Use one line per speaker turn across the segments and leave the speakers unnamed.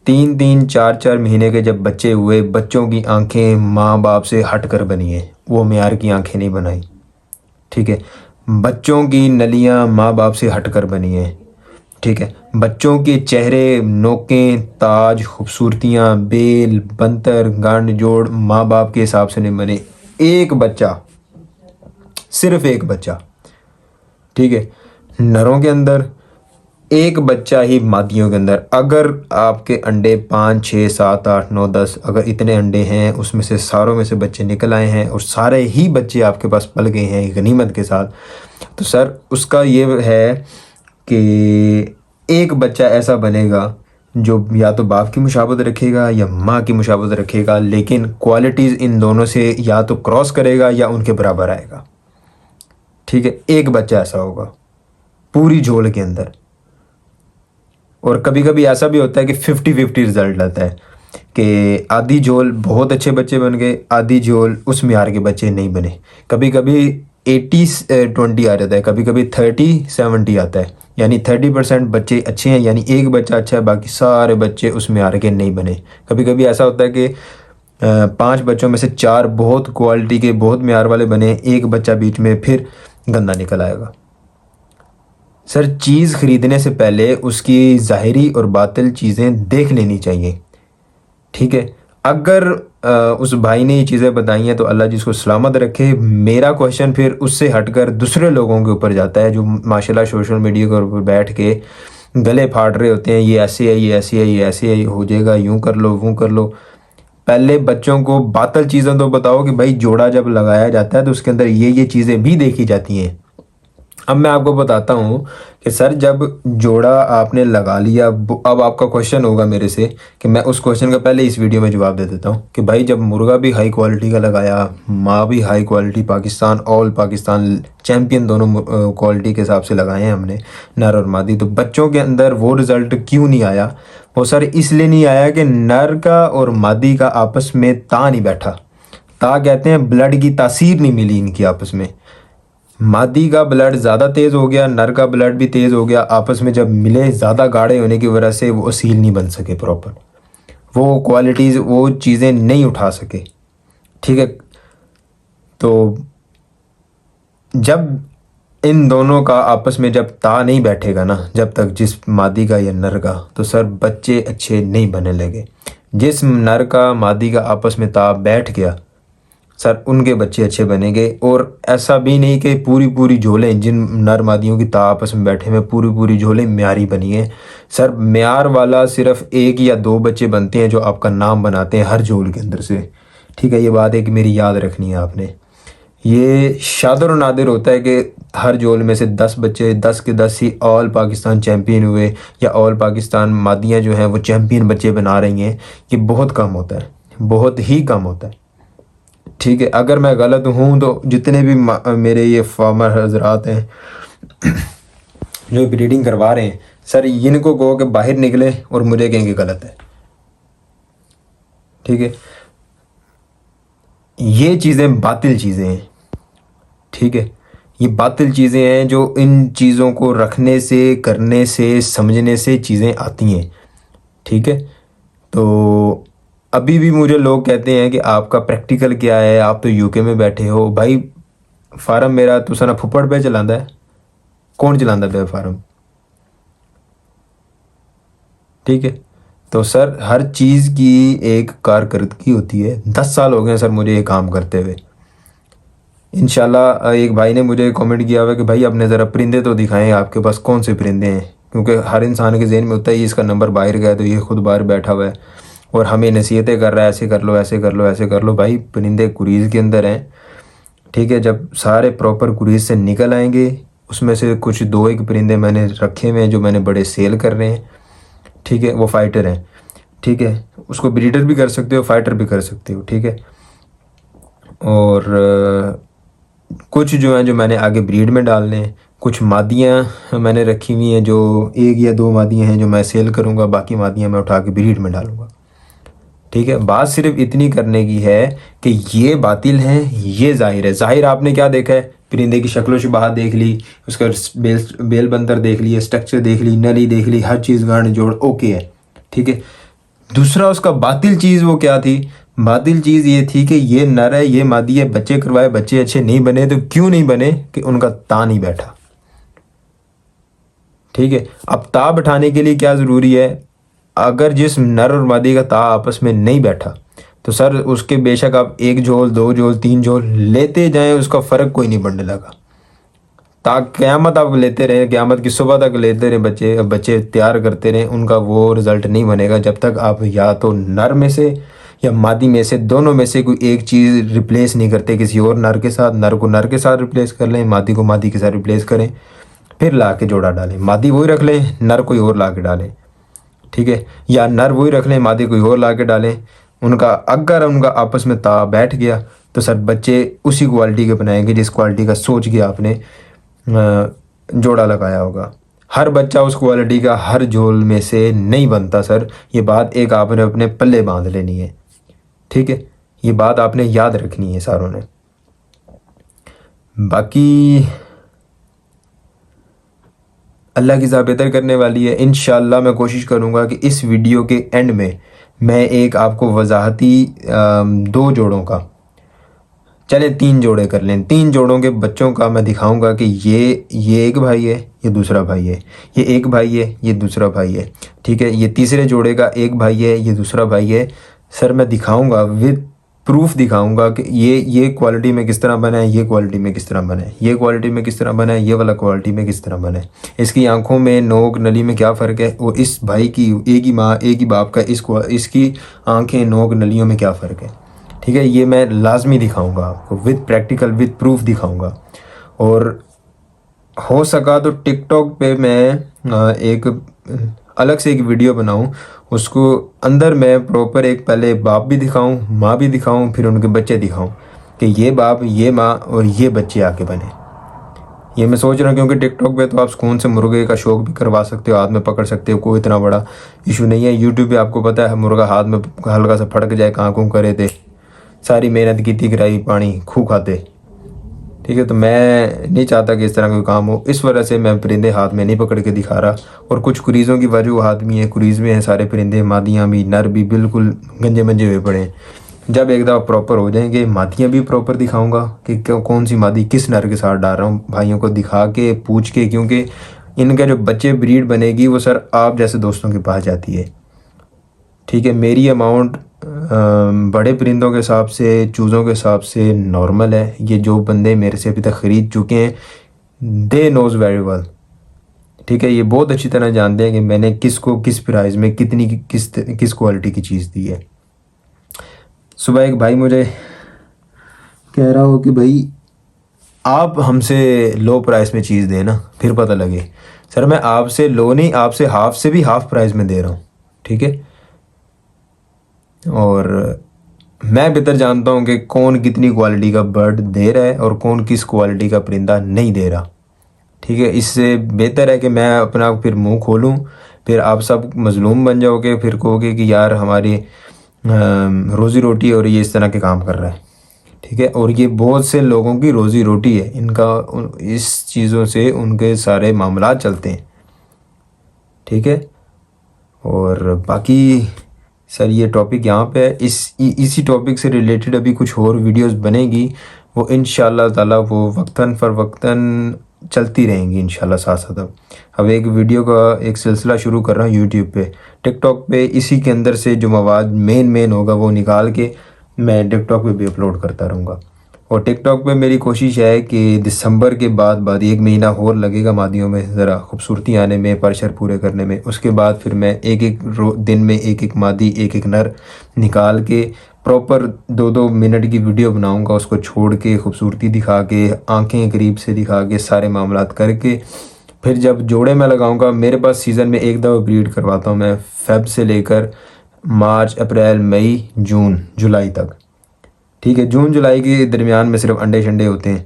3 3 4 4 مہینے کے جب بچے ہوئے، بچوں کی آنکھیں ماں باپ سے ہٹ کر بنی ہیں، وہ معیار کی آنکھیں نہیں بنائی، ٹھیک ہے. بچوں کی نلیاں ماں باپ سے ہٹ کر بنی ہیں، ٹھیک ہے. بچوں کے چہرے، نوکیں، تاج، خوبصورتیاں، بیل، بنتر، گانڈ جوڑ ماں باپ کے حساب سے نہیں بنے. ایک بچہ، صرف ایک بچہ، ٹھیک ہے، نروں کے اندر، ایک بچہ ہی مادیوں کے اندر. اگر آپ کے انڈے 5 6 7 8 9 10 اگر اتنے انڈے ہیں، اس میں سے ساروں میں سے بچے نکل آئے ہیں اور سارے ہی بچے آپ کے پاس پل گئے ہیں غنیمت کے ساتھ، تو سر اس کا یہ ہے کہ ایک بچہ ایسا بنے گا جو یا تو باپ کی مشابہت رکھے گا یا ماں کی مشابہت رکھے گا، لیکن کوالٹیز ان دونوں سے یا تو کراس کرے گا یا ان کے برابر آئے گا، ٹھیک ہے. ایک بچہ ایسا ہوگا پوری جھول کے اندر. اور کبھی کبھی ایسا بھی ہوتا ہے کہ 50-50 رزلٹ آتا ہے کہ آدھی جھول بہت اچھے بچے بن گئے، آدھی جھول اس معیار کے بچے نہیں بنے. کبھی کبھی 80-20 آ جاتا ہے، کبھی کبھی 30-70 آتا ہے، یعنی 30% بچے اچھے ہیں، یعنی ایک بچہ اچھا ہے، باقی سارے بچے اس معیار کے نہیں بنے. کبھی کبھی ایسا ہوتا ہے کہ 5 بچوں میں سے 4 بہت کوالٹی کے بہت معیار والے بنے، ایک بچہ بیچ میں پھر گندا نکل آئے گا. سر چیز خریدنے سے پہلے اس کی ظاہری اور باطل چیزیں دیکھ لینی چاہیے، ٹھیک ہے. اگر اس بھائی نے یہ چیزیں بتائی ہیں تو اللہ جس کو سلامت رکھے. میرا کویشچن پھر اس سے ہٹ کر دوسرے لوگوں کے اوپر جاتا ہے جو ماشاء اللہ سوشل میڈیا کے اوپر بیٹھ کے گلے پھاڑ رہے ہوتے ہیں، یہ ایسے ہے، یہ ایسے ہے، یہ ایسے ہے، یہ ہو جائے گا، یوں کر لو، وہ کر لو. پہلے بچوں کو باطل چیزیں تو بتاؤ کہ بھائی جوڑا جب لگایا جاتا ہے تو اس کے اندر یہ چیزیں بھی دیکھی جاتی ہیں. اب میں آپ کو بتاتا ہوں کہ سر جب جوڑا آپ نے لگا لیا، اب آپ کا کویشچن ہوگا میرے سے کہ میں اس کویشچن کا پہلے اس ویڈیو میں جواب دے دیتا ہوں کہ بھائی جب مرغا بھی ہائی کوالٹی کا لگایا، ماں بھی ہائی کوالٹی، پاکستان آل پاکستان چیمپئن دونوں کوالٹی کے حساب سے لگائے ہیں ہم نے، نر اور مادی، تو بچوں کے اندر وہ رزلٹ کیوں نہیں آیا؟ وہ سر اس لیے نہیں آیا کہ نر کا اور مادی کا آپس میں تا نہیں بیٹھا. تا کہتے ہیں بلڈ کی تاثیر نہیں ملی ان کی آپس میں. مادی کا بلڈ زیادہ تیز ہو گیا، نر کا بلڈ بھی تیز ہو گیا، آپس میں جب ملے زیادہ گاڑھے ہونے کی وجہ سے وہ اصیل نہیں بن سکے پراپر، وہ کوالٹیز وہ چیزیں نہیں اٹھا سکے، ٹھیک ہے. تو جب ان دونوں کا آپس میں جب تا نہیں بیٹھے گا نا، جب تک جس مادی کا یا نر کا، تو سر بچے اچھے نہیں بننے لگے. جس نر کا مادی کا آپس میں تا بیٹھ گیا سر ان کے بچے اچھے بنیں گے. اور ایسا بھی نہیں کہ پوری جھولیں جن نر مادیوں کی تا آپس میں بیٹھے ہوئے پوری جھولیں معیاری بنی ہیں. سر معیار والا صرف 1 یا 2 بچے بنتے ہیں جو آپ کا نام بناتے ہیں ہر جھول کے اندر سے، ٹھیک ہے. یہ بات ہے کہ میری یاد رکھنی ہے آپ نے. یہ شادر و نادر ہوتا ہے کہ ہر جھول میں سے 10 بچے 10 کے 10 ہی آل پاکستان چیمپئن ہوئے، یا آل پاکستان مادیاں جو ہیں وہ چیمپئن بچے بنا رہی ہیں. یہ بہت کم ہوتا ہے، بہت ہی کم ہوتا ہے، ٹھیک ہے. اگر میں غلط ہوں تو جتنے بھی میرے یہ فارمر حضرات ہیں جو بریڈنگ کروا رہے ہیں، سر ان کو کہو کہ باہر نکلے اور مجھے کہیں کہ غلط ہے، ٹھیک ہے. یہ چیزیں باطل چیزیں ہیں، ٹھیک ہے. یہ باطل چیزیں ہیں جو ان چیزوں کو رکھنے سے، کرنے سے، سمجھنے سے چیزیں آتی ہیں، ٹھیک ہے. تو ابھی بھی مجھے لوگ کہتے ہیں کہ آپ کا پریکٹیکل کیا ہے، آپ تو یو کے میں بیٹھے ہو. بھائی فارم میرا تو سنا پھپڑ پہ چلانا ہے، کون چلانا پہ فارم، ٹھیک ہے. تو سر ہر چیز کی ایک کارکردگی ہوتی ہے. 10 سال ہو گئے ہیں سر مجھے یہ کام کرتے ہوئے. انشاءاللہ ایک بھائی نے مجھے کامنٹ کیا ہوا کہ بھائی اپنے ذرا پرندے تو دکھائیں، آپ کے پاس کون سے پرندے ہیں، کیونکہ ہر انسان کے ذہن میں ہوتا ہے یہ اس کا نمبر باہر گیا تو یہ خود باہر بیٹھا ہوا ہے اور ہمیں نصیحتیں کر رہا ہے، ایسے کر لو، ایسے کر لو، ایسے کر لو. بھائی پرندے کوریز کے اندر ہیں، ٹھیک ہے. جب سارے پراپر کوریز سے نکل آئیں گے، اس میں سے کچھ 2-1 پرندے میں نے رکھے ہوئے ہیں جو میں نے بڑے سیل کر رہے ہیں، ٹھیک ہے. وہ فائٹر ہیں، ٹھیک ہے. اس کو بریڈر بھی کر سکتے ہو، فائٹر بھی کر سکتے ہو، ٹھیک ہے. اور کچھ جو ہیں جو میں نے آگے بریڈ میں ڈالنے ہیں، کچھ مادیاں میں نے رکھی ہوئی ہیں جو 1 یا 2 مادیاں ہیں جو میں سیل کروں گا، باقی مادیاں میں اٹھا کے بریڈ میں ڈالوں گا، ٹھیک ہے. بات صرف اتنی کرنے کی ہے کہ یہ باطل ہیں، یہ ظاہر ہے. ظاہر آپ نے کیا دیکھا ہے؟ پرندے کی شکل و شباہت دیکھ لی، اس کا بیل بندر دیکھ لی، اسٹرکچر دیکھ لی، نلی دیکھ لی، ہر چیز گانڈ جوڑ اوکے ہے، ٹھیک ہے. دوسرا اس کا باطل چیز وہ کیا تھی؟ باطل چیز یہ تھی کہ یہ نر ہے، یہ مادی ہے، بچے کروائے، بچے اچھے نہیں بنے، تو کیوں نہیں بنے؟ کہ ان کا تا نہیں بیٹھا. ٹھیک ہے، اب تا بٹھانے کے لیے کیا ضروری ہے؟ اگر جس نر اور مادی کا تا آپس میں نہیں بیٹھا تو سر اس کے بے شک آپ 1 جول 2 جول 3 جول لیتے جائیں، اس کا فرق کوئی نہیں پڑنے لگا. تا قیامت آپ لیتے رہیں، قیامت کی صبح تک لیتے رہیں، بچے تیار کرتے رہیں، ان کا وہ رزلٹ نہیں بنے گا جب تک آپ یا تو نر میں سے یا مادی میں سے، دونوں میں سے کوئی ایک چیز ریپلیس نہیں کرتے کسی اور نر کے ساتھ. نر کو نر کے ساتھ ریپلیس کر لیں، مادی کو مادی کے ساتھ ریپلیس کریں، پھر لا کے جوڑا ڈالیں. مادی وہی رکھ لیں، نر کوئی اور لا کے ڈالیں. ٹھیک ہے، یا نر وہی رکھ لیں، مادی کوئی اور لا کے ڈالیں. اگر ان کا آپس میں تا بیٹھ گیا تو سر بچے اسی کوالٹی کے بنائیں گے جس کوالٹی کا سوچ کے آپ نے جوڑا لگایا ہوگا. ہر بچہ اس کوالٹی کا ہر جول میں سے نہیں بنتا سر. یہ بات ایک آپ نے اپنے پلے باندھ لینی ہے. ٹھیک ہے، یہ بات آپ نے یاد رکھنی ہے ساروں نے. باقی اللہ کی ذات بہتر کرنے والی ہے. انشاءاللہ میں کوشش کروں گا کہ اس ویڈیو کے اینڈ میں ایک آپ کو وضاحتی 2 جوڑوں کا، چلے 3 جوڑے کر لیں، 3 جوڑوں کے بچوں کا میں دکھاؤں گا کہ یہ ایک بھائی ہے، یہ دوسرا بھائی ہے، یہ ایک بھائی ہے، یہ دوسرا بھائی ہے. ٹھیک ہے، یہ تیسرے جوڑے کا ایک بھائی ہے، یہ دوسرا بھائی ہے. سر میں دکھاؤں گا، ود پروف دکھاؤں گا کہ یہ کوالٹی میں کس طرح بنا ہے، یہ کوالٹی میں کس طرح بنا ہے، یہ کوالٹی میں کس طرح بنا ہے، یہ والا کوالٹی میں کس طرح بنا ہے. اس کی آنکھوں میں، نوک نلی میں کیا فرق ہے، وہ اس بھائی کی ایک ہی ماں ایک ہی باپ کا اس کی آنکھیں نوک نلیوں میں کیا فرق ہے. ٹھیک ہے، یہ میں لازمی دکھاؤں گا آپ کو، ود پریکٹیکل ود پروف دکھاؤں گا. اور ہو سکا تو ٹک ٹاک پہ میں ایک الگ سے ایک ویڈیو بناؤں، اس کو اندر میں پراپر ایک پہلے باپ بھی دکھاؤں، ماں بھی دکھاؤں، پھر ان کے بچے دکھاؤں کہ یہ باپ، یہ ماں اور یہ بچے آگے بنے. یہ میں سوچ رہا ہوں کیونکہ ٹک ٹاک پہ تو آپ سکون سے مرغے کا شوق بھی کروا سکتے ہو، ہاتھ میں پکڑ سکتے ہو، کوئی اتنا بڑا ایشو نہیں ہے. یوٹیوب پہ آپ کو پتہ ہے مرغا ہاتھ میں ہلکا سا پھڑک جائے، کہاں کوں کرے تھے، ساری محنت کی تھی، کرائی پانی کھو کھاتے. ٹھیک ہے، تو میں نہیں چاہتا کہ اس طرح کوئی کام ہو، اس وجہ سے میں پرندے ہاتھ میں نہیں پکڑ کے دکھا رہا. اور کچھ کریزوں کی وجوہات بھی ہیں، کریز میں ہیں سارے پرندے، مادیاں بھی، نر بھی بالکل گنجے منجے ہوئے پڑے ہیں. جب ایک دفعہ پراپر ہو جائیں گے، مادیاں بھی پراپر دکھاؤں گا کہ کون سی مادی کس نر کے ساتھ ڈال رہا ہوں، بھائیوں کو دکھا کے پوچھ کے، کیونکہ ان کا جو بچے بریڈ بنے گی وہ سر آپ جیسے دوستوں کے پاس جاتی ہے. ٹھیک ہے، میری اماؤنٹ بڑے پرندوں کے حساب سے، چوزوں کے حساب سے نارمل ہے. یہ جو بندے میرے سے ابھی تک خرید چکے ہیں، دے نوز ویری ویل. ٹھیک ہے، یہ بہت اچھی طرح جانتے ہیں کہ میں نے کس کو کس پرائز میں کتنی کس کوالٹی کی چیز دی ہے. صبح ایک بھائی مجھے کہہ رہا ہو کہ بھائی آپ ہم سے لو پرائز میں چیز دیں نا، پھر پتہ لگے. سر میں آپ سے لو نہیں، آپ سے ہاف سے بھی ہاف پرائز میں دے رہا ہوں. ٹھیک ہے، اور میں بہتر جانتا ہوں کہ کون کتنی کوالٹی کا برڈ دے رہا ہے اور کون کس کوالٹی کا پرندہ نہیں دے رہا. ٹھیک ہے، اس سے بہتر ہے کہ میں اپنا پھر منہ کھولوں، پھر آپ سب مظلوم بن جاؤ گے، پھر کہو گے کہ یار ہماری روزی روٹی اور یہ اس طرح کے کام کر رہا ہے. ٹھیک ہے، اور یہ بہت سے لوگوں کی روزی روٹی ہے، ان کا اس چیزوں سے ان کے سارے معاملات چلتے ہیں. ٹھیک ہے، اور باقی سر یہ ٹاپک یہاں پہ ہے. اسی ٹاپک سے ریلیٹڈ ابھی کچھ اور ویڈیوز بنے گی، وہ انشاءاللہ تعالیٰ وہ وقتاً فوقتاً چلتی رہیں گی انشاءاللہ ساتھ ساتھ. اب ایک ویڈیو کا ایک سلسلہ شروع کر رہا ہوں یوٹیوب پہ، ٹک ٹاک پہ اسی کے اندر سے جو مواد مین ہوگا وہ نکال کے میں ٹک ٹاک پہ بھی اپلوڈ کرتا رہوں گا. اور ٹک ٹاک پہ میری کوشش ہے کہ دسمبر کے بعد 1 مہینہ اور لگے گا مادیوں میں ذرا خوبصورتی آنے میں، پرشر پورے کرنے میں. اس کے بعد پھر میں ایک دن میں ایک مادی ایک نر نکال کے پراپر 2 منٹ کی ویڈیو بناؤں گا، اس کو چھوڑ کے خوبصورتی دکھا کے، آنکھیں قریب سے دکھا کے، سارے معاملات کر کے پھر جب جوڑے میں لگاؤں گا. میرے پاس سیزن میں ایک دفعہ بریڈ کرواتا ہوں میں، فیب سے لے کر مارچ، اپریل، مئی، جون، جولائی تک. ٹھیک ہے، جون جولائی کے درمیان میں صرف انڈے شنڈے ہوتے ہیں.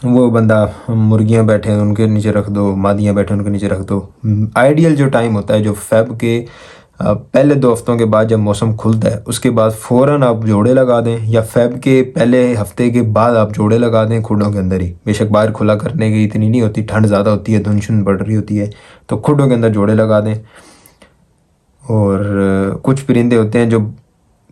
وہ بندہ مرغیاں بیٹھے ہیں ان کے نیچے رکھ دو، مادیاں بیٹھے ان کے نیچے رکھ دو. آئیڈیل جو ٹائم ہوتا ہے جو فیب کے پہلے 2 ہفتوں کے بعد جب موسم کھلتا ہے اس کے بعد فوراً آپ جوڑے لگا دیں، یا فیب کے پہلے ہفتے کے بعد آپ جوڑے لگا دیں کھڈوں کے اندر ہی. بے شک باہر کھلا کرنے کی اتنی نہیں ہوتی، ٹھنڈ زیادہ ہوتی ہے، دھند شند بڑھ رہی ہوتی ہے، تو کھڈوں کے اندر جوڑے لگا دیں. اور کچھ پرندے ہوتے ہیں جو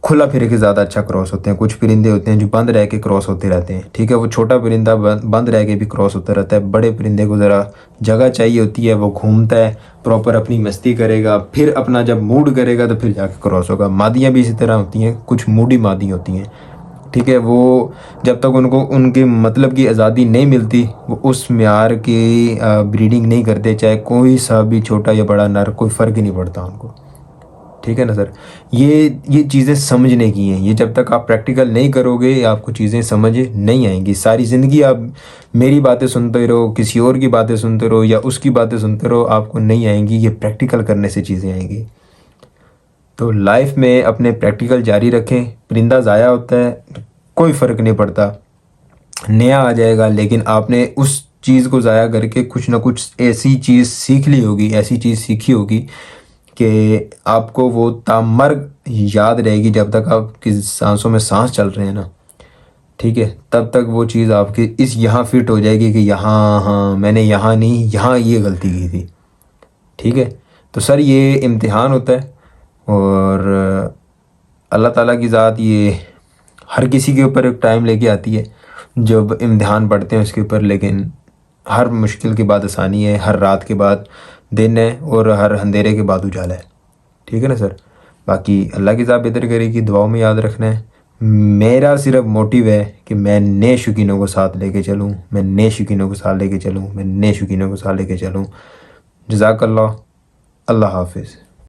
کھلا پھر کے زیادہ اچھا کراس ہوتے ہیں، کچھ پرندے ہوتے ہیں جو بند رہ کے کراس ہوتے رہتے ہیں، ٹھیک ہے. وہ چھوٹا پرندہ بند رہ کے بھی کراس ہوتا رہتا ہے، بڑے پرندے کو ذرا جگہ چاہیے ہوتی ہے، وہ گھومتا ہے پراپر، اپنی مستی کرے گا، پھر اپنا جب موڈ کرے گا تو پھر جا کے کراس ہوگا. مادیاں بھی اسی طرح ہوتی ہیں، کچھ موڈی مادی ہوتی ہیں، ٹھیک ہے. وہ جب تک ان کو ان کے مطلب کی آزادی نہیں ملتی وہ اس معیار کی بریڈنگ نہیں کرتے، چاہے کوئی سا بھی چھوٹا یا بڑا نر، کوئی فرق ہی نہیں پڑتا ان کو، ٹھیک ہے نا سر. یہ چیزیں سمجھنے کی ہیں، یہ جب تک آپ پریکٹیکل نہیں کرو گے آپ کو چیزیں سمجھ نہیں آئیں گی. ساری زندگی آپ میری باتیں سنتے رہو، کسی اور کی باتیں سنتے رہو یا اس کی باتیں سنتے رہو، آپ کو نہیں آئیں گی. یہ پریکٹیکل کرنے سے چیزیں آئیں گی. تو لائف میں اپنے پریکٹیکل جاری رکھیں. پرندہ ضائع ہوتا ہے کوئی فرق نہیں پڑتا، نیا آ جائے گا، لیکن آپ نے اس چیز کو ضائع کر کے کچھ نہ کچھ ایسی چیز سیکھ لی ہوگی، ایسی چیز سیکھی ہوگی کہ آپ کو وہ تامرگ یاد رہے گی. جب تک آپ کی سانسوں میں سانس چل رہے ہیں نا، ٹھیک ہے، تب تک وہ چیز آپ کی یہاں فٹ ہو جائے گی کہ یہاں، ہاں میں نے یہاں نہیں، یہاں یہ غلطی کی تھی، ٹھیک ہے. تو سر یہ امتحان ہوتا ہے، اور اللہ تعالیٰ کی ذات یہ ہر کسی کے اوپر ایک ٹائم لے کے آتی ہے جب امتحان پڑھتے ہیں اس کے اوپر. لیکن ہر مشکل کے بعد آسانی ہے، ہر رات کے بعد دن ہے، اور ہر اندھیرے کے بعد اجالا ہے، ٹھیک ہے نا سر. باقی اللہ کی ذات بہتر کرے گی، دعاؤں میں یاد رکھنا ہے. میرا صرف موٹیو ہے کہ میں نئے شوقینوں کو ساتھ لے کے چلوں، میں نئے شوقینوں کو ساتھ لے کے چلوں، میں نئے شوقینوں کو ساتھ لے کے چلوں. جزاک اللہ. اللہ حافظ.